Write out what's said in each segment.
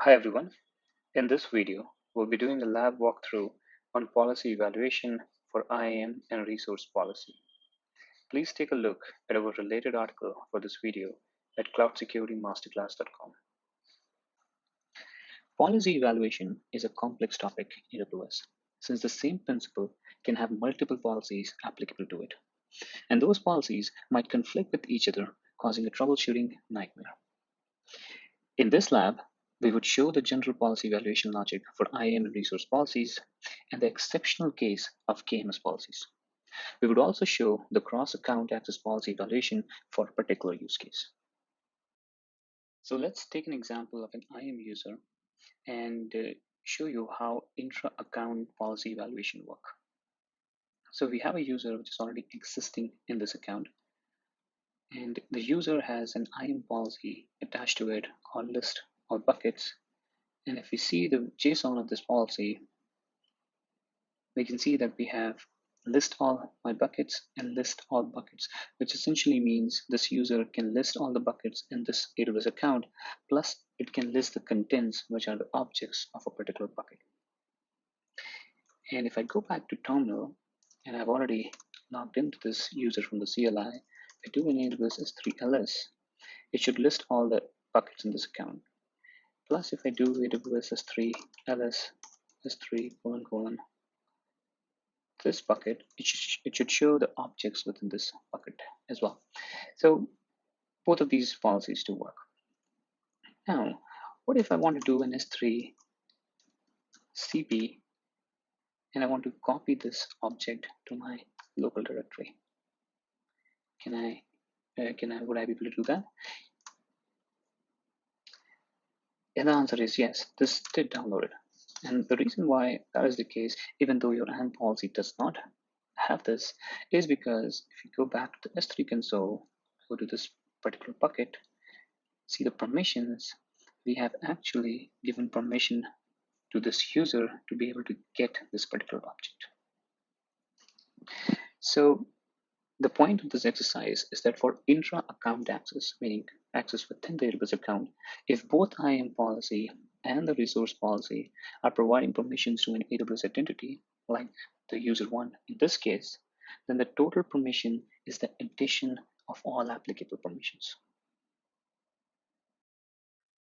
Hi everyone. In this video, we'll be doing a lab walkthrough on policy evaluation for IAM and Resource Policy. Please take a look at our related article for this video at cloudsecuritymasterclass.com. Policy evaluation is a complex topic in AWS, since the same principle can have multiple policies applicable to it, and those policies might conflict with each other, causing a troubleshooting nightmare. In this lab, we would show the general policy evaluation logic for IAM and resource policies and the exceptional case of KMS policies. We would also show the cross-account access policy evaluation for a particular use case. So let's take an example of an IAM user and show you how intra-account policy evaluation work. So we have a user which is already existing in this account, and the user has an IAM policy attached to it called list or buckets. And if we see the JSON of this policy, we can see that we have list all my buckets and list all buckets, which essentially means this user can list all the buckets in this AWS account, plus it can list the contents, which are the objects of a particular bucket. And if I go back to terminal, and I've already logged into this user from the CLI, if I do an AWS S3 ls, it should list all the buckets in this account. Plus, if I do AWS S3 ls S3 : this bucket, it should show the objects within this bucket as well. So both of these policies do work. Now, what if I want to do an S3 CP and I want to copy this object to my local directory? Would I be able to do that? And the answer is yes, this did download it. And the reason why that is the case, even though your IAM policy does not have this, is because if you go back to the S3 console, go to this particular bucket, see the permissions, we have actually given permission to this user to be able to get this particular object. So the point of this exercise is that for intra-account access, meaning access within the AWS account, if both IAM policy and the resource policy are providing permissions to an AWS identity, like the user one in this case, then the total permission is the addition of all applicable permissions.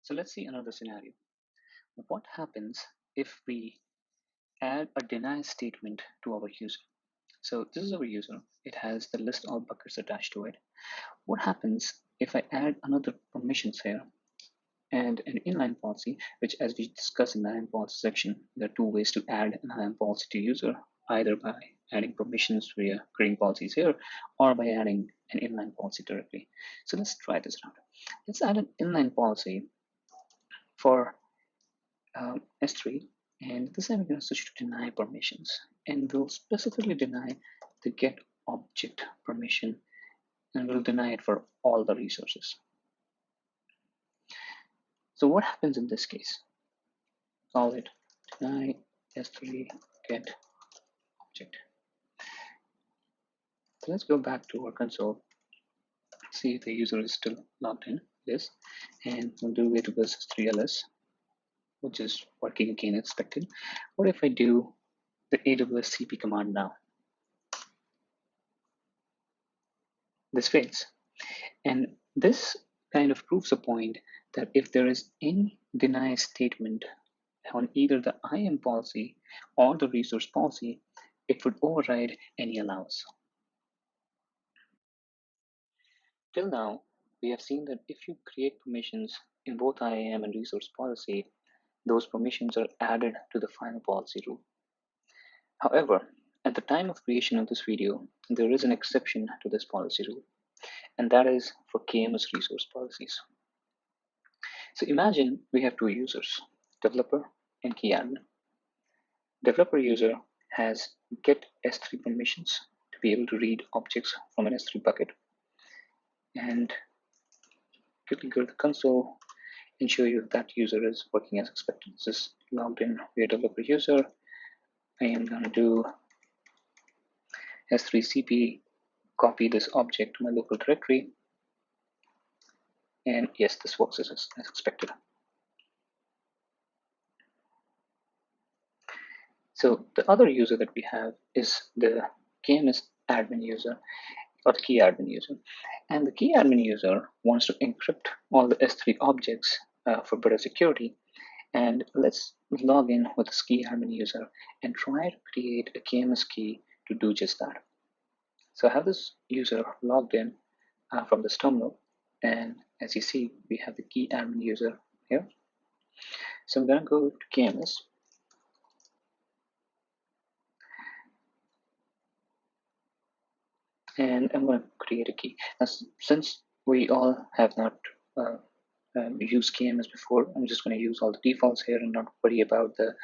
So let's see another scenario. What happens if we add a deny statement to our user? So this is our user. It has the list all buckets attached to it. What happens if I add another permissions here and an inline policy, which as we discussed in the IAM policy section, there are two ways to add an IAM policy to user, either by adding permissions via creating policies here or by adding an inline policy directly. So let's try this out. Let's add an inline policy for S3, and this time we're going to switch to deny permissions, and we'll specifically deny the get object permission, and we'll deny it for all the resources. So what happens in this case? Call it deny S3 get object. So let's go back to our console, see if the user is still logged in. Yes, and we'll do AWS S3 ls, which is working again expected. What if I do the AWS CP command now? This fails. And this kind of proves a point that if there is any deny statement on either the IAM policy or the resource policy, it would override any allows. Till now, we have seen that if you create permissions in both IAM and resource policy, those permissions are added to the final policy rule. However, at the time of creation of this video, there is an exception to this policy rule, and that is for KMS resource policies. So imagine we have two users, developer and key admin. Developer user has get S3 permissions to be able to read objects from an S3 bucket, and quickly go to the console and show you that user is working as expected. This is logged in via developer user. I am going to do S3 CP, copy this object to my local directory, and yes, this works as expected. So the other user that we have is the KMS admin user or the key admin user. And the key admin user wants to encrypt all the S3 objects for better security. And let's log in with this key admin user and try to create a KMS key to do just that. So I have this user logged in from this terminal. And as you see, we have the key admin user here. So I'm going to go to KMS. And I'm going to create a key. Now, since we all have not used KMS before, I'm just going to use all the defaults here and not worry about the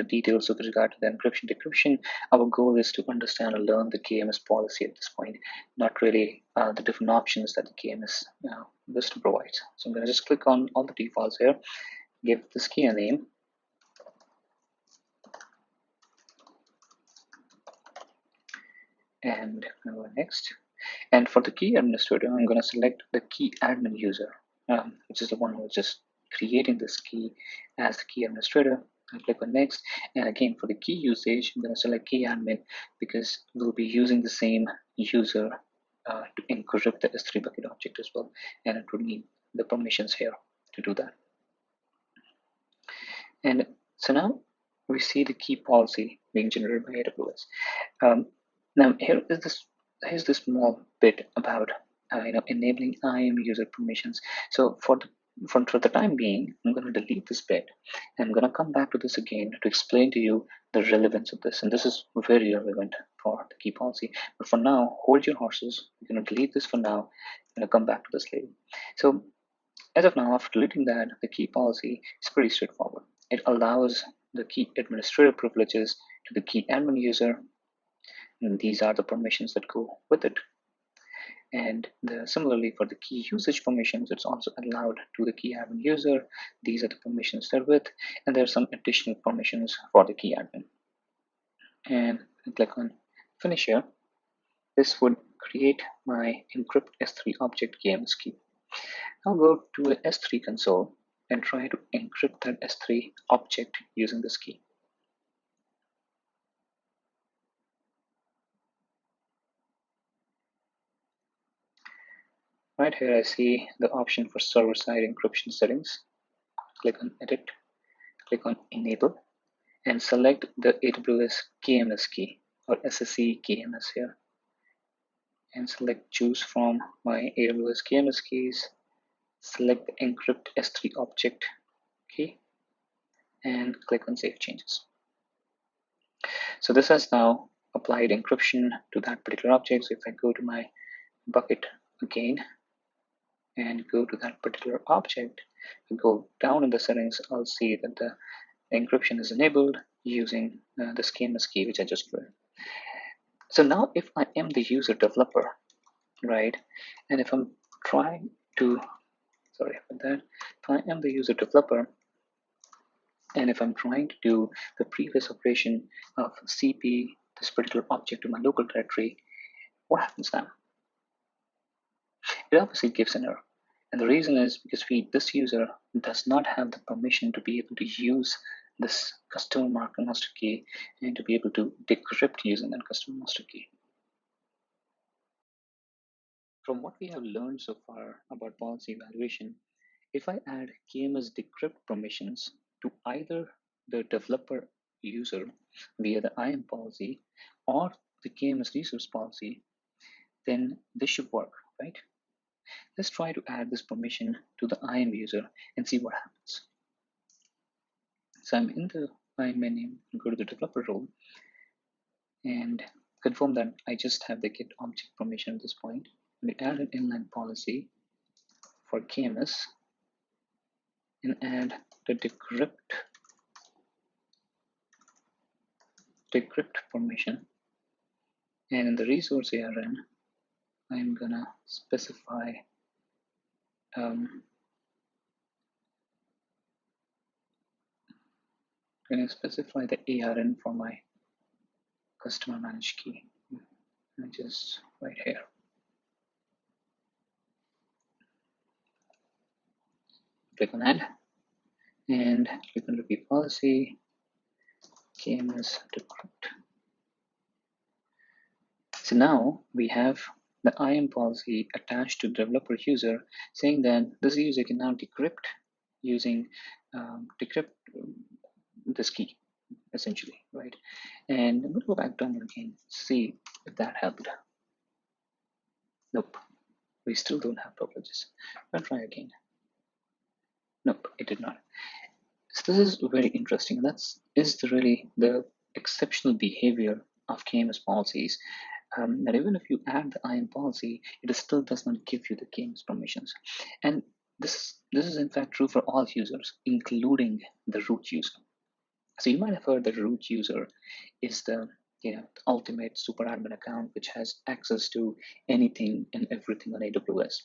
details with regard to the encryption decryption. Our goal is to understand and learn the KMS policy at this point, not really the different options that the KMS list provides. So I'm going to just click on all the defaults here, give this key a name, and go next. And for the key administrator, I'm going to select the key admin user, which is the one who's just creating this key as the key administrator. I click on next. And again, for the key usage, I'm going to select key admin because we'll be using the same user to encrypt the S3 bucket object as well. And it would need the permissions here to do that. And so now we see the key policy being generated by AWS. Now here's this small bit about enabling IAM user permissions. So for the time being, I'm going to delete this bit. And I'm going to come back to this again to explain to you the relevance of this. And this is very relevant for the key policy. But for now, hold your horses. I'm going to delete this for now. I'm going to come back to this later. So as of now, after deleting that, the key policy is pretty straightforward. It allows the key administrator privileges to the key admin user, and these are the permissions that go with it. And similarly for the key usage permissions, it's also allowed to the key admin user. These are the permissions they're with, and there are some additional permissions for the key admin. And I click on finish here. This would create my encrypt S3 object KMS key. I'll go to the S3 console and try to encrypt that S3 object using this key. Right here I see the option for server-side encryption settings. Click on edit, click on enable, and select the AWS KMS key or SSE KMS here. And select choose from my AWS KMS keys, select the encrypt S3 object key, and click on save changes. So this has now applied encryption to that particular object. So if I go to my bucket again and go to that particular object, go down in the settings, I'll see that the encryption is enabled using the KMS key which I just read. So now if I am the user developer, right, and if I'm trying to, sorry for that, if I am the user developer, and if I'm trying to do the previous operation of CP this particular object to my local directory, what happens now? It obviously gives an error. And the reason is because this user does not have the permission to be able to use this custom master key and to be able to decrypt using that custom master key. From what we have learned so far about policy evaluation, if I add KMS decrypt permissions to either the developer user via the IAM policy or the KMS resource policy, then this should work, right? Let's try to add this permission to the IAM user and see what happens. So I'm in the IAM menu, go to the developer role and confirm that I just have the get object permission at this point. We add an inline policy for KMS and add the decrypt permission. And in the resource ARN, I'm gonna specify the ARN for my customer managed key. And just right here. Click on add and click on repeat policy. KMS decrypt. So now we have the IAM policy attached to developer user saying that this user can now decrypt using decrypt this key essentially, right? And I'm going to go back down again, see if that helped. Nope, we still don't have privileges. I'll try again. Nope, it did not. So this is very interesting. That's really the exceptional behavior of KMS policies. That even if you add the IAM policy, it still does not give you the KMS permissions. And this is in fact true for all users, including the root user. So you might have heard that root user is the ultimate super admin account which has access to anything and everything on AWS.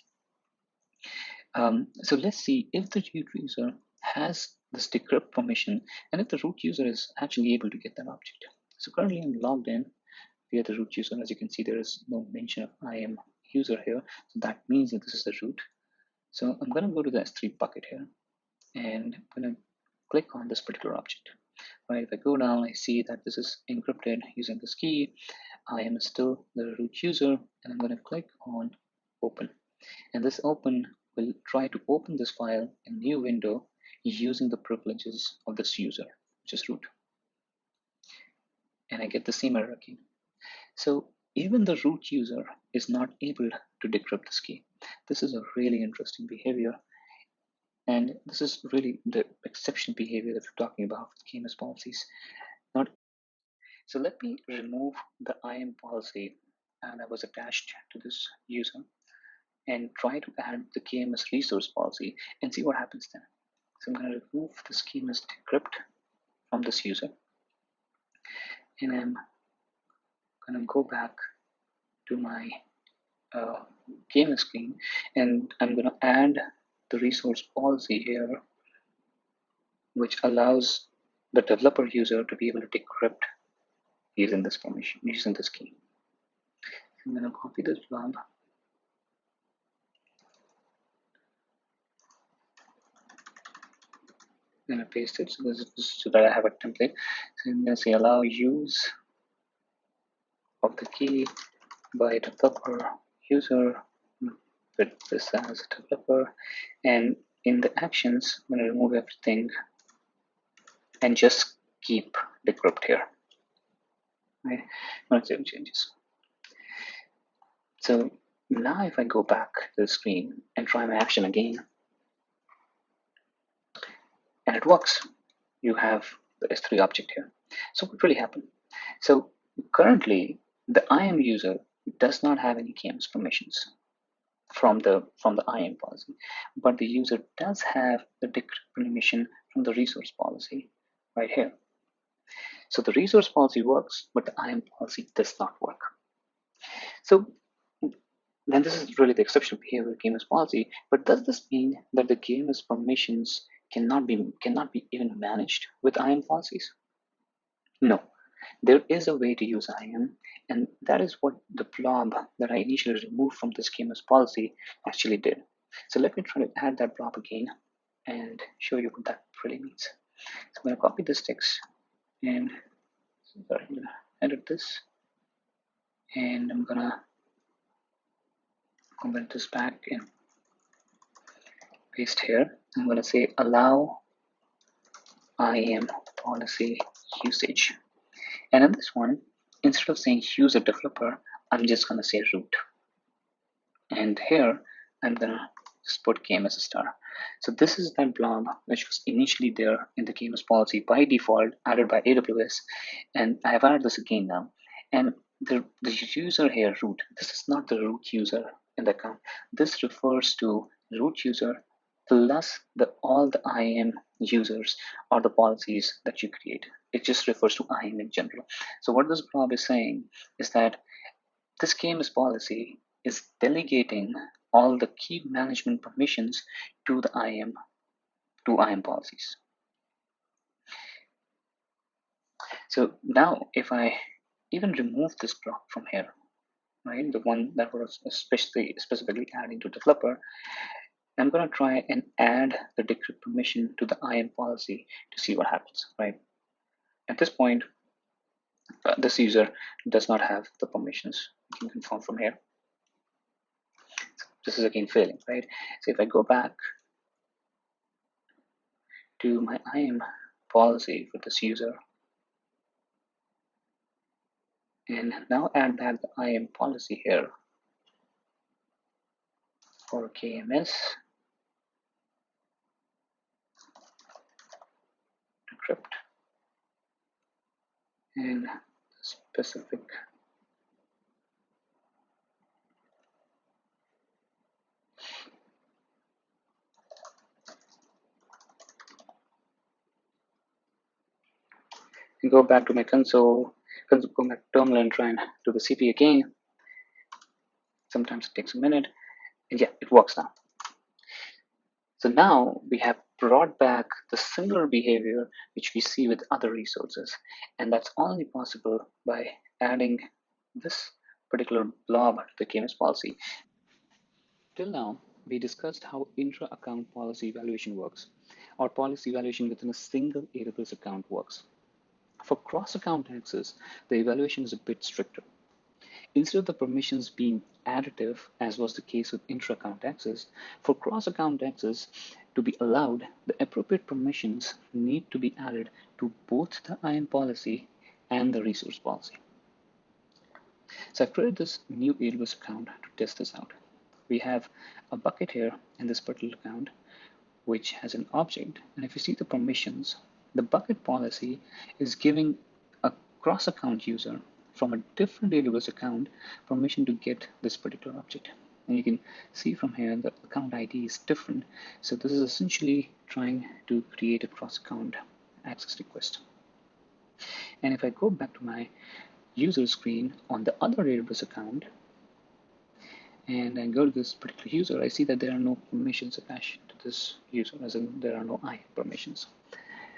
So let's see if the root user has this decrypt permission and if the root user is actually able to get that object. So currently I'm logged in via the root user. As you can see, there is no mention of IAM user here. So that means that this is the root. So I'm going to go to the S3 bucket here and I'm going to click on this particular object. Right, if I go down, I see that this is encrypted using this key. I am still the root user, and I'm going to click on open. And this open will try to open this file in a new window using the privileges of this user, which is root. And I get the same error again. So even the root user is not able to decrypt this key. This is a really interesting behavior. And this is really the exception behavior that we're talking about with KMS policies. So let me remove the IAM policy that was attached to this user and try to add the KMS resource policy and see what happens then. So I'm going to remove this KMS decrypt from this user and I'm going to go back to my KMS screen and I'm going to add the resource policy here, which allows the developer user to be able to decrypt using this permission, using this key. I'm going to copy this blob. I'm going to paste it so that I have a template. So I'm going to say allow use of the key by developer user with this as a developer, and in the actions I'm going to remove everything and just keep decrypt here. Right? I'm going to save changes. So now if I go back to the screen and try my action again, and it works, you have the S3 object here. So what really happened? So currently the IAM user does not have any KMS permissions from the IAM policy, but the user does have the decrypt permission from the resource policy right here. So the resource policy works, but the IAM policy does not work. So then this is really the exceptional behavior of KMS policy. But does this mean that the KMS permissions cannot be even managed with IAM policies? No. There is a way to use IAM, and that is what the blob that I initially removed from this KMS policy actually did. So let me try to add that blob again and show you what that really means. So I'm going to copy this text and I'm going to edit this, and I'm going to convert this back and paste here. I'm going to say allow IAM policy usage. And in this one, instead of saying user developer, I'm just going to say root. And here, I'm going to just put KMS star. So this is that blob which was initially there in the KMS policy by default, added by AWS. And I have added this again now. And the user here, root, this is not the root user in the account. This refers to root user plus all the IAM users or the policies that you create. It just refers to IAM in general. So what this blob is saying is that this KMS policy is delegating all the key management permissions to the IAM policies. So now if I even remove this block from here, right, the one that was specifically adding to developer, I'm going to try and add the decrypt permission to the IAM policy to see what happens, right? At this point, this user does not have the permissions. You can confirm from here. This is again failing, right? So if I go back to my IAM policy for this user, and now add back the IAM policy here for KMS, encrypt, and specific and go back to my console, go back to terminal and try and do the CP again. Sometimes it takes a minute, and yeah, it works now. So now we have brought back the similar behavior which we see with other resources, and that's only possible by adding this particular blob to the KMS policy. Till now, we discussed how intra-account policy evaluation works, or policy evaluation within a single AWS account works. For cross-account access, the evaluation is a bit stricter. Instead of the permissions being additive, as was the case with intra-account access, for cross-account access to be allowed, the appropriate permissions need to be added to both the IAM policy and the resource policy. So I've created this new AWS account to test this out. We have a bucket here in this particular account, which has an object. And if you see the permissions, the bucket policy is giving a cross-account user from a different AWS account permission to get this particular object. And you can see from here the account ID is different. So this is essentially trying to create a cross-account access request. And if I go back to my user screen on the other AWS account, and I go to this particular user, I see that there are no permissions attached to this user, as in there are no IAM permissions.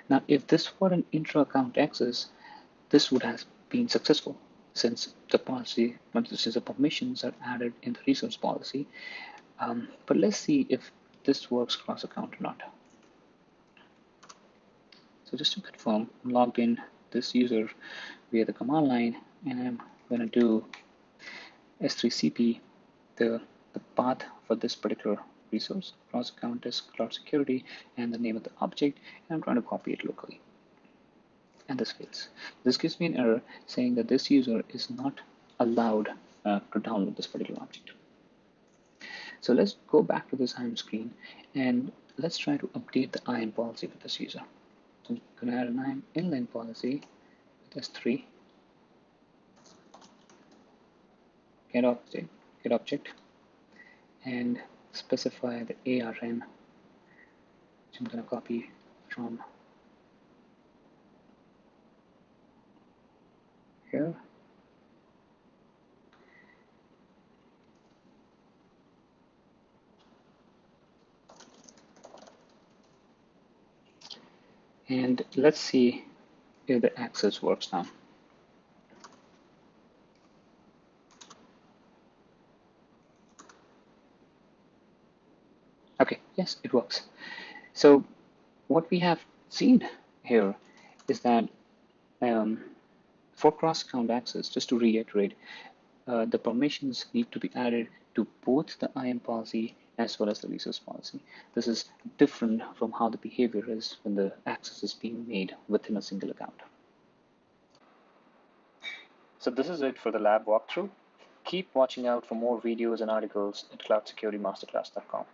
Now, if this were an intra-account access, this would have been successful since the policy, since the permissions are added in the resource policy. But let's see if this works cross-account or not. So just to confirm, I'm logged in this user via the command line, and I'm going to do S3CP, the path for this particular resource. Cross-account is cloud security and the name of the object, and I'm trying to copy it locally. And this fails. This gives me an error saying that this user is not allowed to download this particular object. So let's go back to this IAM screen and let's try to update the IAM policy for this user. So I'm going to add an IAM inline policy with S3 get object and specify the ARN, which I'm going to copy from here. And let's see if the access works now. Okay, yes, it works. So what we have seen here is that for cross-account access, just to reiterate, the permissions need to be added to both the IAM policy as well as the resource policy. This is different from how the behavior is when the access is being made within a single account. So this is it for the lab walkthrough. Keep watching out for more videos and articles at cloudsecuritymasterclass.com.